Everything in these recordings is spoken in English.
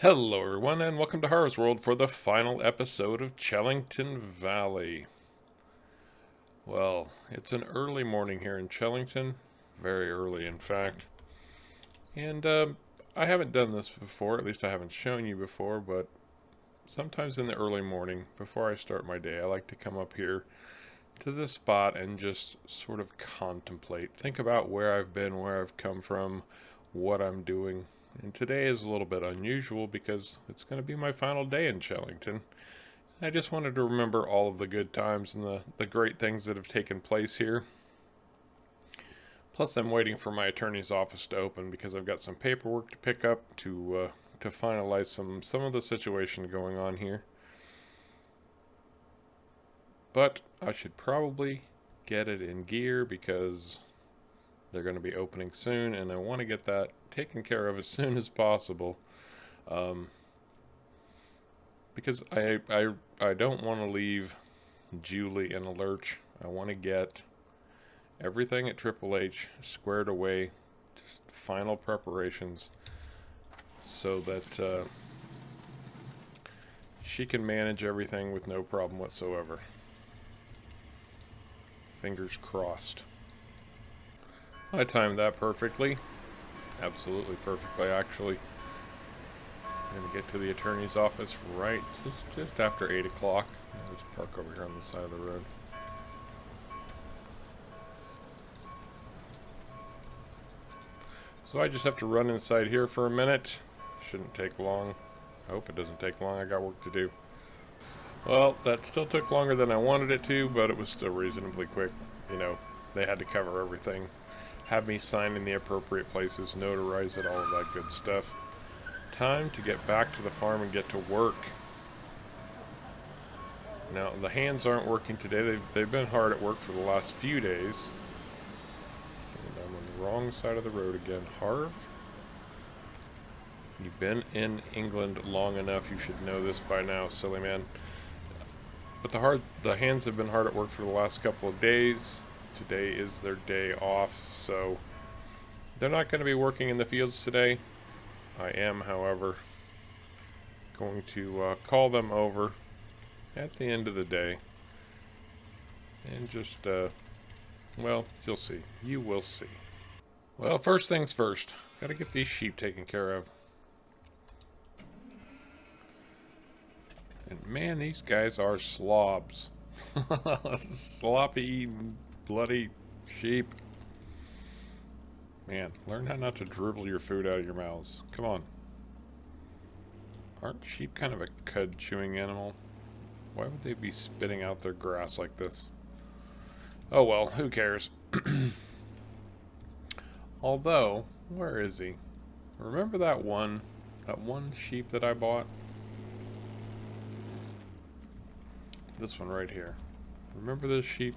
Hello everyone and welcome to Harv's World for the final episode of Chellington Valley. Well, it's an early morning here in Chellington, very early in fact, and I haven't done this before, at least I haven't shown you before, but sometimes in the early morning, before I start my day, I like to come up here to this spot and just sort of contemplate, think about where I've been, where I've come from, what I'm doing. And today is a little bit unusual because it's going to be my final day in Chellington. I just wanted to remember all of the good times and the great things that have taken place here. Plus, I'm waiting for my attorney's office to open because I've got some paperwork to pick up to finalize some of the situation going on here. But I should probably get it in gear because they're going to be opening soon, and I want to get that taken care of as soon as possible. Because I don't want to leave Julie in a lurch. I want to get everything at Triple H squared away, just final preparations, so that she can manage everything with no problem whatsoever. Fingers crossed. I timed that perfectly. Absolutely perfectly, actually. I'm going to get to the attorney's office right just after 8 o'clock. I'll just park over here on the side of the road. So I just have to run inside here for a minute. Shouldn't take long. I hope it doesn't take long. I got work to do. Well, that still took longer than I wanted it to, but it was still reasonably quick. You know, they had to cover everything. Have me sign in the appropriate places, notarize it, all of that good stuff. Time to get back to the farm and get to work. Now, the hands aren't working today. They've been hard at work for the last few days. And I'm on the wrong side of the road again. Harv? You've been in England long enough. You should know this by now, silly man. But the hands have been hard at work for the last couple of days. Today is their day off, so they're not going to be working in the fields today. I am, however, going to call them over at the end of the day and just, well, you'll see. You will see. Well, first things first. Got to get these sheep taken care of. And man, these guys are slobs. Sloppy eating bloody sheep. Man, learn how not to dribble your food out of your mouths. Come on. Aren't sheep kind of a cud chewing animal? Why would they be spitting out their grass like this? Oh well, who cares? Although, where is he? Remember that one sheep that I bought? This one right here. Remember this sheep?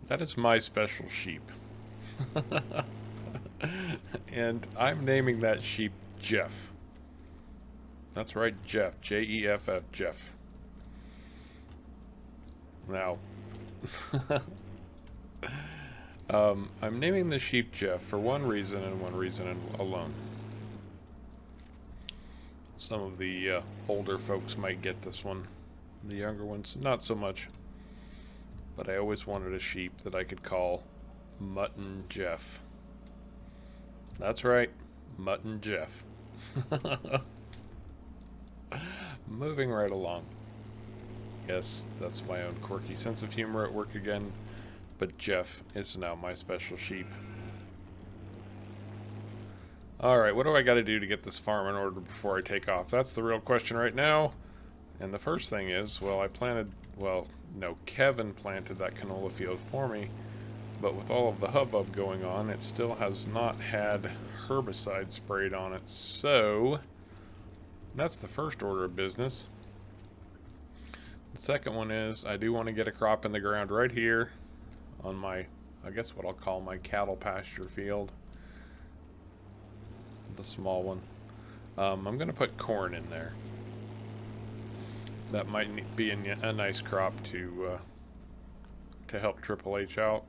That is my special sheep. And I'm naming that sheep Jeff. That's right, Jeff. Jeff. Jeff. Now, I'm naming the sheep Jeff for one reason and one reason alone. Some of the older folks might get this one. The younger ones, not so much. But I always wanted a sheep that I could call Mutton Jeff. That's right, Mutton Jeff. Moving right along. Yes, that's my own quirky sense of humor at work again, but Jeff is now my special sheep. Alright, what do I got to do to get this farm in order before I take off? That's the real question right now. And the first thing is, well, no, Kevin planted that canola field for me, but with all of the hubbub going on, it still has not had herbicide sprayed on it, so that's the first order of business. The second one is, I do want to get a crop in the ground right here on my, I guess what I'll call my cattle pasture field. The small one. I'm going to put corn in there. That might be a nice crop to help Triple H out.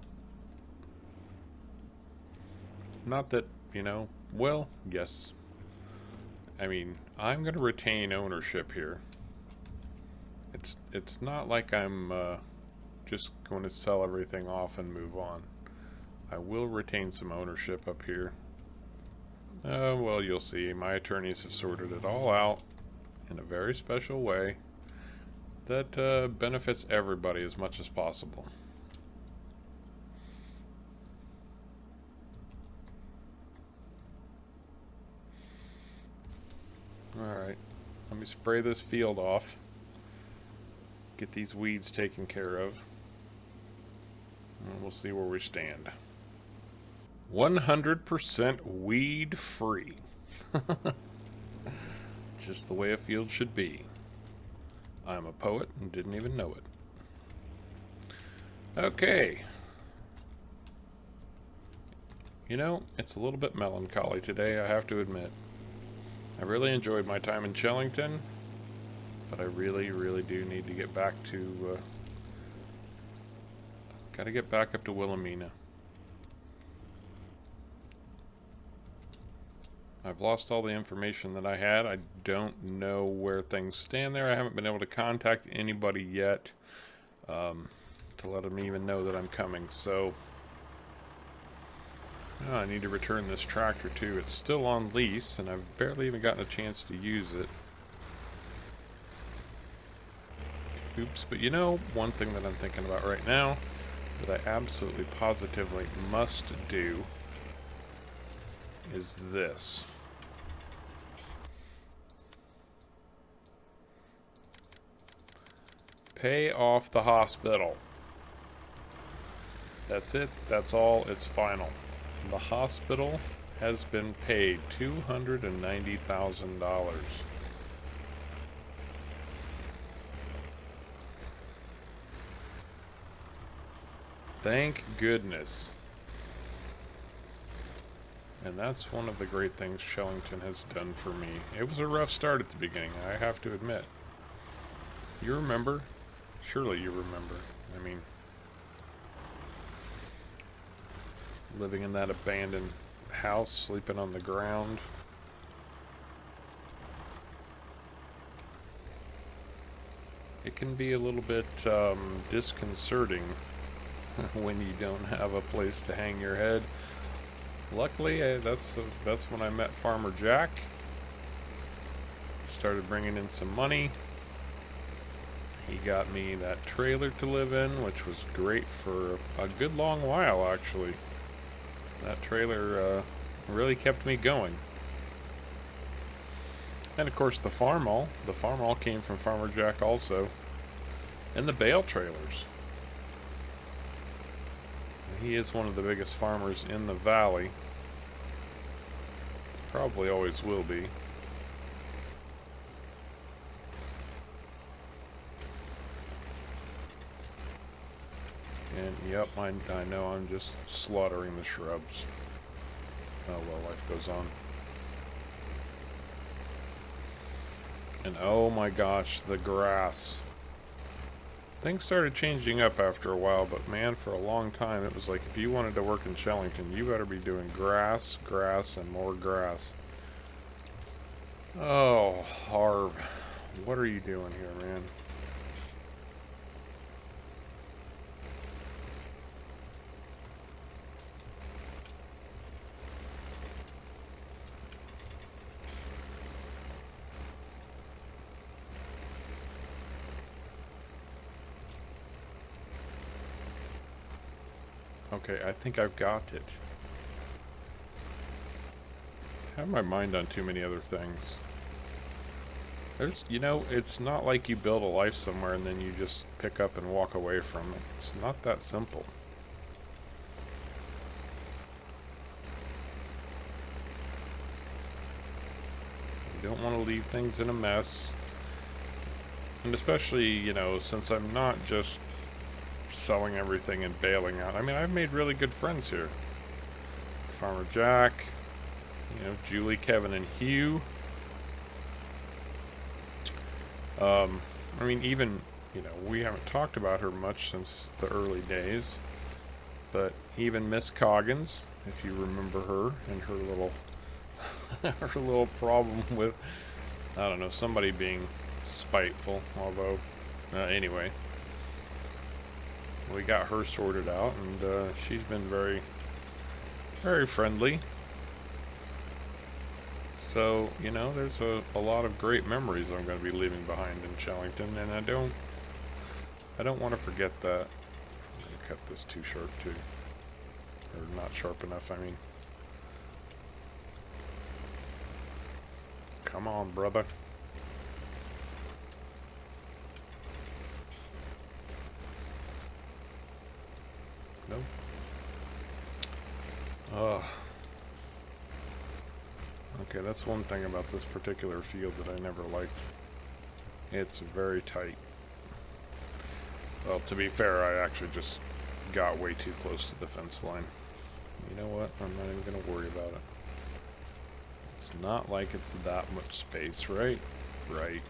Not that, you know, Well, yes. I mean, I'm going to retain ownership here. It's not like I'm just going to sell everything off and move on. I will retain some ownership up here. Well, you'll see. My attorneys have sorted it all out in a very special way that benefits everybody as much as possible. Alright, let me spray this field off. Get these weeds taken care of. And we'll see where we stand. 100% weed free. Just the way a field should be. I'm a poet and didn't even know it. Okay. You know, it's a little bit melancholy today, I have to admit. I really enjoyed my time in Chellington, but I really, really do need to get back to, gotta get back up to Wilhelmina. I've lost all the information that I had. I don't know where things stand there. I haven't been able to contact anybody yet to let them even know that I'm coming. So I need to return this tractor too. It's still on lease, and I've barely even gotten a chance to use it. Oops, but you know, one thing that I'm thinking about right now that I absolutely positively must do is this. Pay off the hospital. That's it. That's all. It's final. The hospital has been paid $290,000. Thank goodness. And that's one of the great things Chellington has done for me. It was a rough start at the beginning, I have to admit. You remember? Surely you remember. I mean, living in that abandoned house, sleeping on the ground. It can be a little bit disconcerting when you don't have a place to hang your head. Luckily, that's when I met Farmer Jack. Started bringing in some money. He got me that trailer to live in, which was great for a good long while, actually. That trailer really kept me going. And of course the farm all. The farm all came from Farmer Jack also. And the bale trailers. He is one of the biggest farmers in the valley. Probably always will be. And yep, I know I'm just slaughtering the shrubs. Oh well, life goes on. And oh my gosh, the grass. Things started changing up after a while, but man, for a long time it was like if you wanted to work in Chellington, you better be doing grass, grass, and more grass. Oh, Harv, what are you doing here, man? Okay, I think I've got it. I have my mind on too many other things. There's, you know, it's not like you build a life somewhere and then you just pick up and walk away from it. It's not that simple. You don't want to leave things in a mess. And especially, you know, since I'm not just selling everything and bailing out. I mean, I've made really good friends here. Farmer Jack, you know, Julie, Kevin, and Hugh. I mean, even, you know, we haven't talked about her much since the early days, but even Miss Coggins, if you remember her and her little our little problem with, I don't know, somebody being spiteful, although, anyway. We got her sorted out, and she's been very, very friendly. So, you know, there's a lot of great memories I'm going to be leaving behind in Chellington, and I don't want to forget that. I'm going to cut this too sharp, too. Or not sharp enough, I mean. Come on, brother. Nope. Ugh. Okay, that's one thing about this particular field that I never liked. It's very tight. Well, to be fair, I actually just got way too close to the fence line. You know what? I'm not even going to worry about it. It's not like it's that much space, right? Right.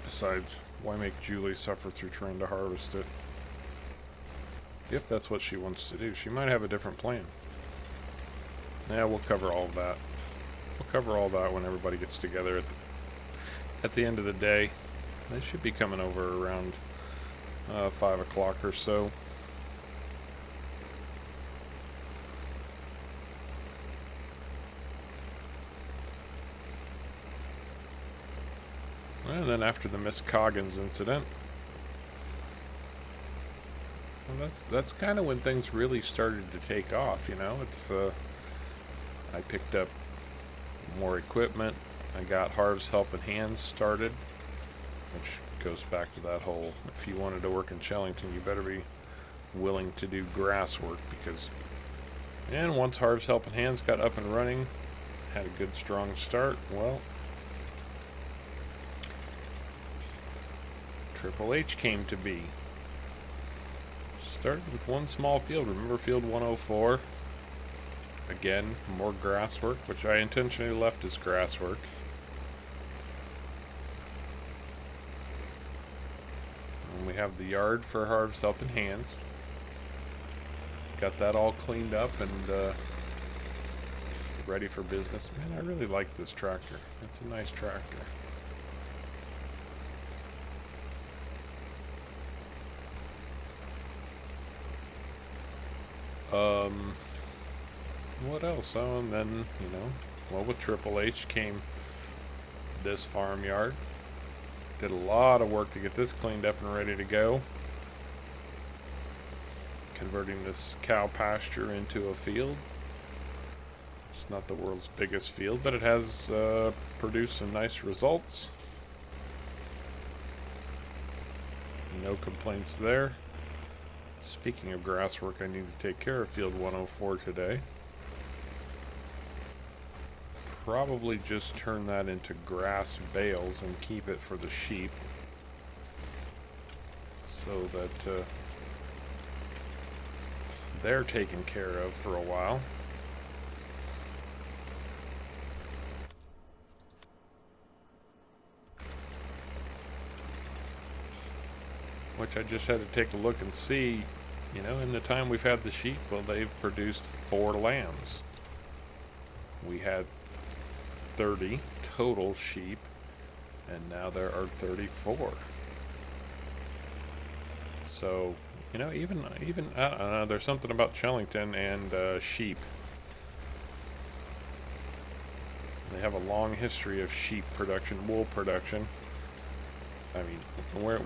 Besides, why make Julie suffer through trying to harvest it? If that's what she wants to do. She might have a different plan. Yeah, we'll cover all of that. We'll cover all that when everybody gets together at the end of the day. They should be coming over around 5 o'clock or so. And then after the Miss Coggins incident, well, that's kind of when things really started to take off, you know. It's I picked up more equipment. I got Harv's Helping Hands started, which goes back to that whole, if you wanted to work in Chellington, you better be willing to do grass work, because, and once Harv's Helping Hands got up and running, had a good strong start, well, Triple H came to be. Started with one small field. Remember field 104? Again, more grass work, which I intentionally left as grass work. And we have the yard for Harv's Helping Hands. Got that all cleaned up and ready for business. Man, I really like this tractor. It's a nice tractor. What else? Oh, and then, you know, well, with Triple H came this farmyard. Did a lot of work to get this cleaned up and ready to go. Converting this cow pasture into a field. It's not the world's biggest field, but it has produced some nice results. No complaints there. Speaking of grass work, I need to take care of field 104 today. Probably just turn that into grass bales and keep it for the sheep, so that they're taken care of for a while. Which I just had to take a look and see, you know, in the time we've had the sheep, well, they've produced 4 lambs. We had 30 total sheep, and now there are 34. So, you know, even I don't know, there's something about Chellington and sheep. They have a long history of sheep production, wool production. I mean,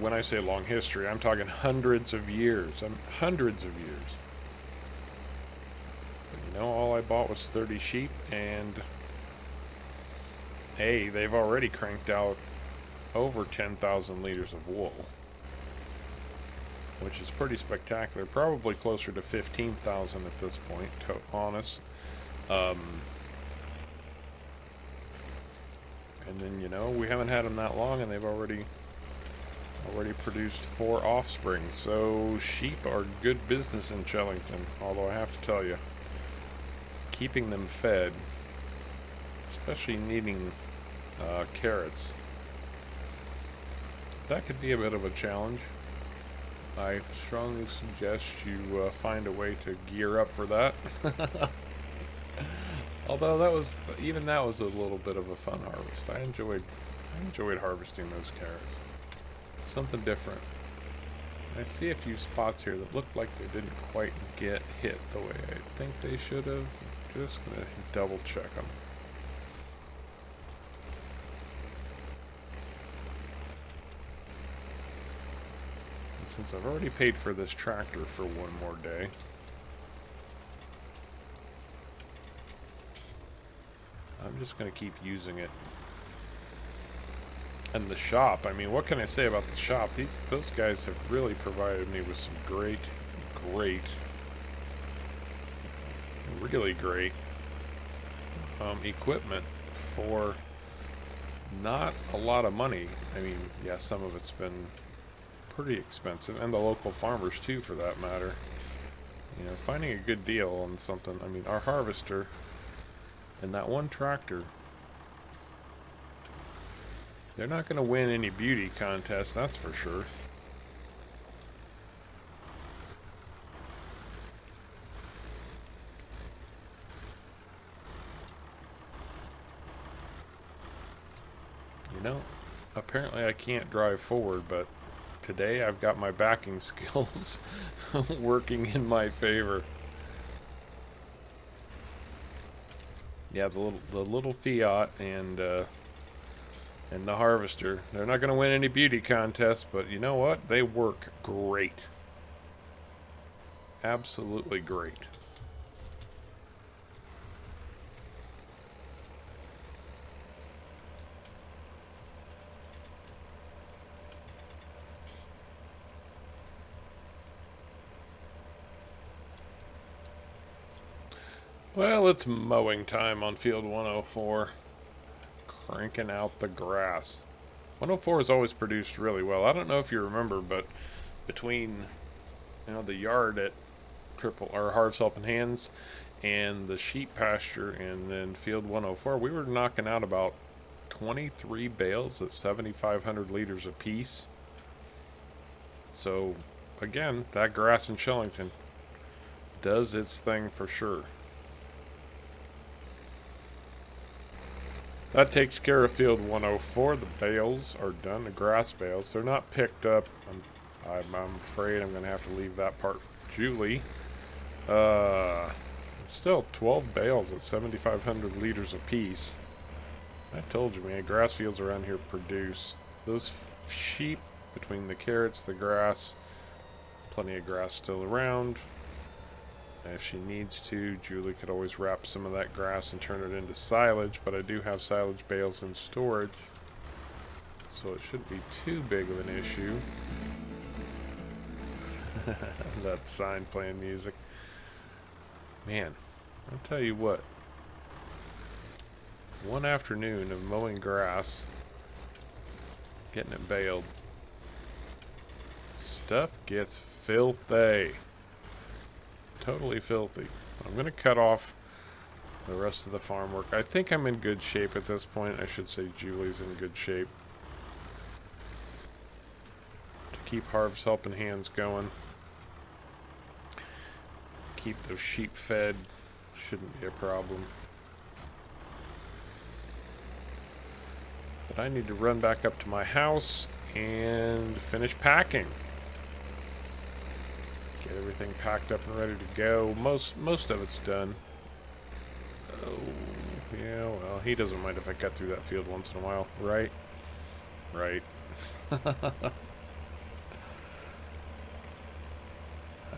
when I say long history, I'm talking hundreds of years. Hundreds of years. But you know, all I bought was 30 sheep, and hey, they've already cranked out over 10,000 liters of wool, which is pretty spectacular. Probably closer to 15,000 at this point, to be honest. And then, you know, we haven't had them that long, and they've already produced 4 offspring. So sheep are good business in Chellington, although I have to tell you, keeping them fed, especially needing carrots, that could be a bit of a challenge. I strongly suggest you find a way to gear up for that. Although even that was a little bit of a fun harvest. I enjoyed harvesting those carrots. Something different. I see a few spots here that look like they didn't quite get hit the way I think they should have. Just gonna double check them. And since I've already paid for this tractor for one more day, I'm just gonna keep using it. And the shop, I mean, what can I say about the shop? Those guys have really provided me with some really great equipment for not a lot of money. I mean, yeah, some of it's been pretty expensive, and the local farmers too, for that matter. You know, finding a good deal on something. I mean, our harvester and that one tractor, they're not going to win any beauty contests, that's for sure. You know, apparently I can't drive forward, but today I've got my backing skills working in my favor. Yeah, the little Fiat and the harvester. They're not going to win any beauty contests, but you know what? They work great. Absolutely great. Well, it's mowing time on field 104. Cranking out the grass. 104 has always produced really well. I don't know if you remember, but between the yard at Harv's Helping Hands and the sheep pasture and then field 104, we were knocking out about 23 bales at 7,500 liters apiece. So again, that grass in Chellington does its thing for sure. That takes care of field 104. The bales are done, the grass bales. They're not picked up. I'm afraid I'm going to have to leave that part for Julie. Still 12 bales at 7,500 liters apiece. I told you, man, grass fields around here produce. Those sheep, between the carrots, the grass, plenty of grass still around. If she needs to, Julie could always wrap some of that grass and turn it into silage, but I do have silage bales in storage, so it shouldn't be too big of an issue. That sign playing music. Man, I'll tell you what. One afternoon of mowing grass, getting it baled, stuff gets filthy. Totally filthy. I'm going to cut off the rest of the farm work. I think I'm in good shape at this point. I should say Julie's in good shape to keep Harv's Helping Hands going. Keep those sheep fed. Shouldn't be a problem. But I need to run back up to my house and finish packing. Get everything packed up and ready to go. Most of it's done. Oh, yeah, well, he doesn't mind if I cut through that field once in a while, right? Right.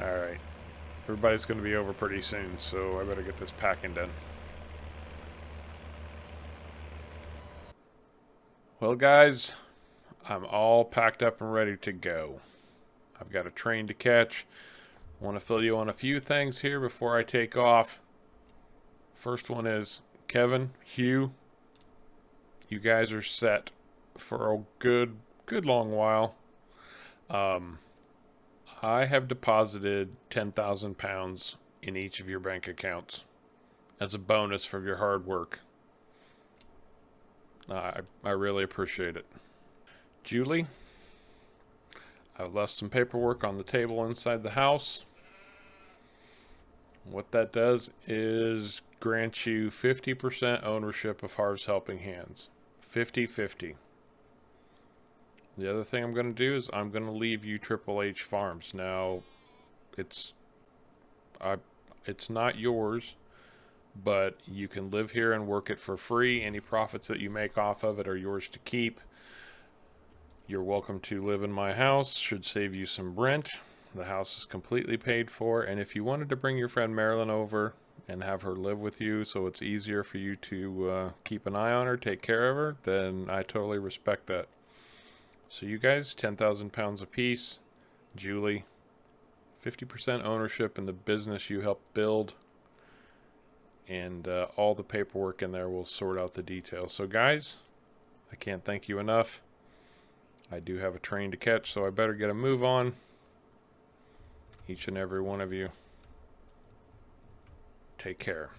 Alright. Everybody's going to be over pretty soon, so I better get this packing done. Well, guys, I'm all packed up and ready to go. I've got a train to catch. I want to fill you on a few things here before I take off. First one is Kevin, Hugh, you guys are set for a good long while. I have deposited 10,000 pounds in each of your bank accounts as a bonus for your hard work. I really appreciate it. Julie, I've left some paperwork on the table inside the house. What that does is grant you 50% ownership of Harv's Helping Hands. 50-50. The other thing I'm going to do is I'm going to leave you Triple H Farms. Now, it's not yours, but you can live here and work it for free. Any profits that you make off of it are yours to keep. You're welcome to live in my house. Should save you some rent. The house is completely paid for. And if you wanted to bring your friend Marilyn over and have her live with you so it's easier for you to keep an eye on her, take care of her, then I totally respect that. So you guys, 10,000 pounds apiece. Julie, 50% ownership in the business you helped build. And all the paperwork in there will sort out the details. So guys, I can't thank you enough. I do have a train to catch, so I better get a move on. Each and every one of you, take care.